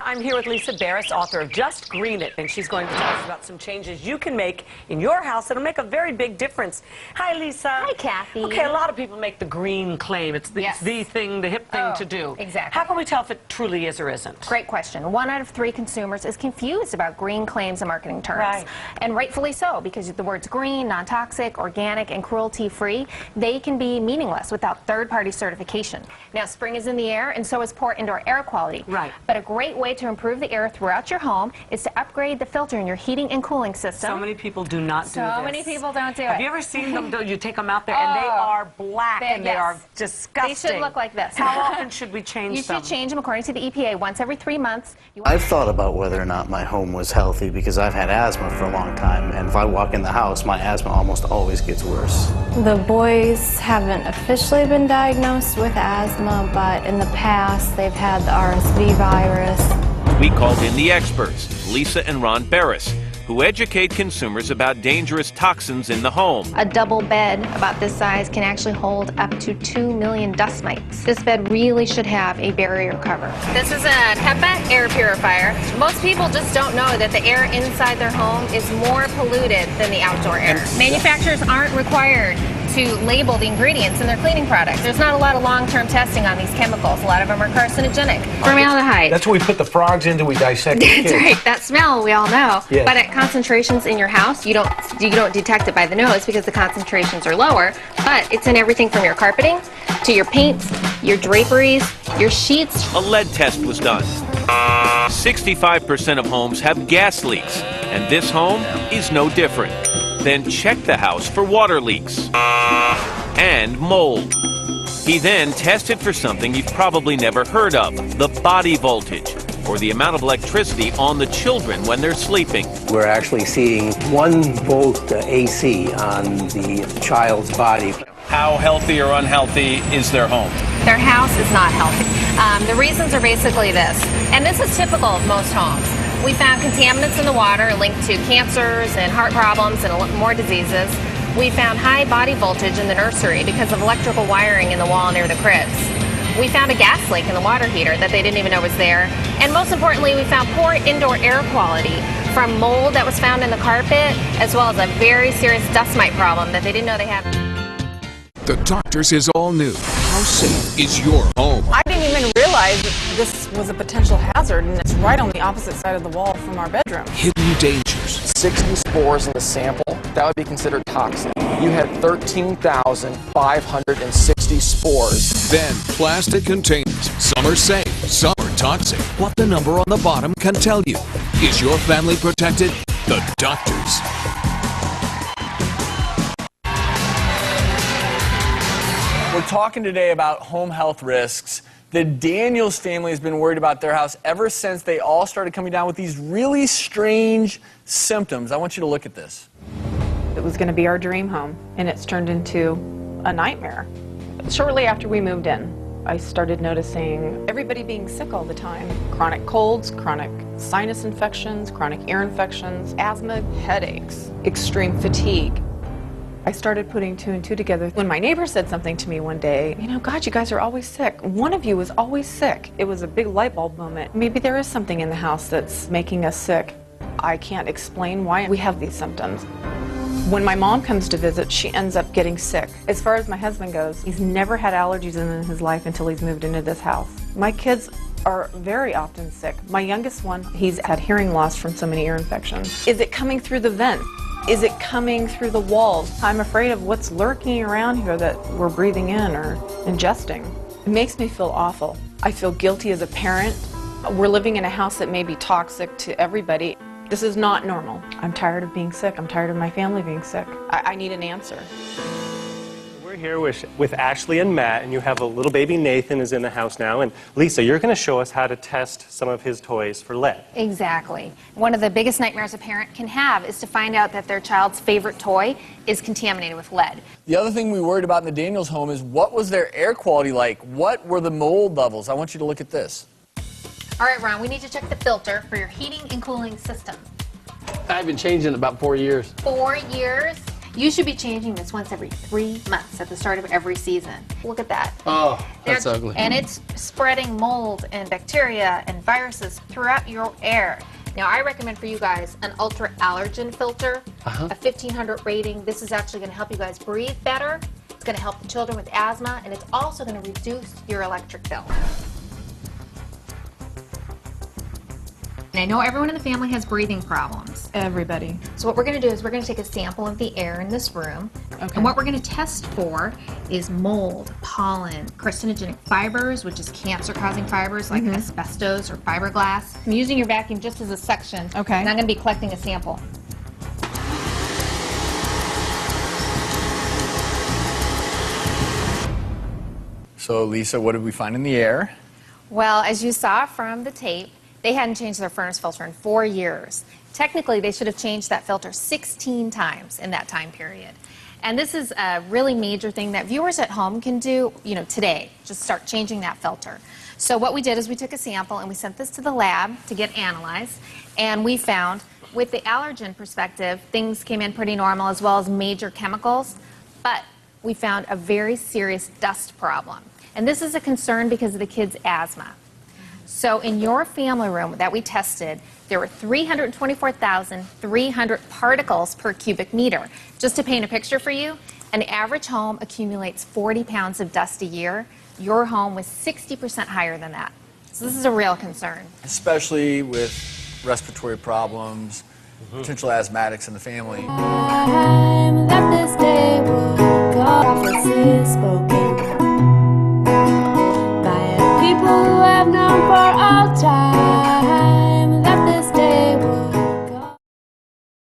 I'm here with Lisa Beres, author of Just Green It, and she's going to tell us about some changes you can make in your house that'll make a very big difference. Hi, Lisa. Hi, Kathy. Okay, a lot of people make the green claim. It's the, the thing, the hip thing to do. Exactly. How can we tell if it truly is or isn't? Great question. 1 out of 3 consumers is confused about green claims and marketing terms. Right. And rightfully so, because the words green, non-toxic, organic, and cruelty-free, they can be meaningless without third-party certification. Now, spring is in the air, and so is poor indoor air quality. Right. But a great way to improve the air throughout your home is to upgrade the filter in your heating and cooling system. So many people do not do this. So many people don't do it. Have you ever seen them? You take them out there, and they are black, and they are disgusting. They should look like this. How often should we change them? You should change them according to the EPA once every 3 months. I've thought about whether or not my home was healthy because I've had asthma for a long time, and if I walk in the house, my asthma almost always gets worse. The boys haven't officially been diagnosed with asthma, but in the past they've had the RSV virus. We called in the experts, Lisa and Ron Beres, who educate consumers about dangerous toxins in the home. A double bed about this size can actually hold up to 2 million dust mites. This bed really should have a barrier cover. This is a HEPA air purifier. Most people just don't know that the air inside their home is more polluted than the outdoor air. Manufacturers aren't required to label the ingredients in their cleaning products. There's not a lot of long-term testing on these chemicals. A lot of them are carcinogenic. Formaldehyde. That's what we put the frogs into, we dissect the That's kids. right. That smell we all know. Yes. But at concentrations in your house, you don't detect it by the nose because the concentrations are lower. But it's in everything from your carpeting to your paints, your draperies, your sheets. A lead test was done. 65% of homes have gas leaks, and this home is no different. Then check the house for water leaks and mold. He then tested for something you've probably never heard of, the body voltage, or the amount of electricity on the children when they're sleeping. We're actually seeing 1 volt AC on the child's body. How healthy or unhealthy is their home? Their house is not healthy. The reasons are basically this, and this is typical of most homes. We found contaminants in the water linked to cancers and heart problems and more diseases. We found high body voltage in the nursery because of electrical wiring in the wall near the cribs. We found a gas leak in the water heater that they didn't even know was there. And most importantly, we found poor indoor air quality from mold that was found in the carpet, as well as a very serious dust mite problem that they didn't know they had. The Doctors is all new. How safe is your home? I didn't even realize this was a potential hazard, and it's right on the opposite side of the wall from our bedroom. Hidden dangers. 60 spores in the sample, that would be considered toxic. You had 13,560 spores. Then plastic containers. Some are safe, some are toxic. What the number on the bottom can tell you. Is your family protected? The Doctors. We're talking today about home health risks. The Daniels family has been worried about their house ever since they all started coming down with these really strange symptoms. I want you to look at this. It was going to be our dream home, and it's turned into a nightmare. Shortly after we moved in, I started noticing everybody being sick all the time. Chronic colds, chronic sinus infections, chronic ear infections, asthma, headaches, extreme fatigue. I started putting 2 and 2 together. When my neighbor said something to me one day, you know, God, you guys are always sick. One of you is always sick. It was a big light bulb moment. Maybe there is something in the house that's making us sick. I can't explain why we have these symptoms. When my mom comes to visit, she ends up getting sick. As far as my husband goes, he's never had allergies in his life until he's moved into this house. My kids are very often sick. My youngest one, he's had hearing loss from so many ear infections. Is it coming through the vent? Is it coming through the walls? I'm afraid of what's lurking around here that we're breathing in or ingesting. It makes me feel awful. I feel guilty as a parent. We're living in a house that may be toxic to everybody. This is not normal. I'm tired of being sick. I'm tired of my family being sick. I need an answer. We're here with Ashley and Matt, and you have a little baby Nathan is in the house now. And Lisa, you're going to show us how to test some of his toys for lead. Exactly. One of the biggest nightmares a parent can have is to find out that their child's favorite toy is contaminated with lead. The other thing we worried about in the Daniels home is what was their air quality like? What were the mold levels? I want you to look at this. All right, Ron, we need to check the filter for your heating and cooling system. I've been changing it about 4 years. 4 years? You should be changing this once every 3 months at the start of every season. Look at that. Oh, that's ugly. And it's spreading mold and bacteria and viruses throughout your air. Now, I recommend for you guys an ultra allergen filter, a 1500 rating. This is actually going to help you guys breathe better. It's going to help the children with asthma, and it's also going to reduce your electric bill. And I know everyone in the family has breathing problems. Everybody. So what we're going to do is we're going to take a sample of the air in this room. Okay. And what we're going to test for is mold, pollen, carcinogenic fibers, which is cancer-causing fibers like asbestos or fiberglass. I'm using your vacuum just as a section. Okay. And I'm going to be collecting a sample. So, Lisa, what did we find in the air? Well, as you saw from the tape, they hadn't changed their furnace filter in 4 years. Technically, they should have changed that filter 16 times in that time period. And this is a really major thing that viewers at home can do, today. Just start changing that filter. So what we did is we took a sample and we sent this to the lab to get analyzed. And we found, with the allergen perspective, things came in pretty normal as well as major chemicals. But we found a very serious dust problem. And this is a concern because of the kids' asthma. So in your family room that we tested, there were 324,300 particles per cubic meter. Just to paint a picture for you, an average home accumulates 40 pounds of dust a year. Your home was 60% higher than that. So this is a real concern. Especially with respiratory problems, potential asthmatics in the family. I'm left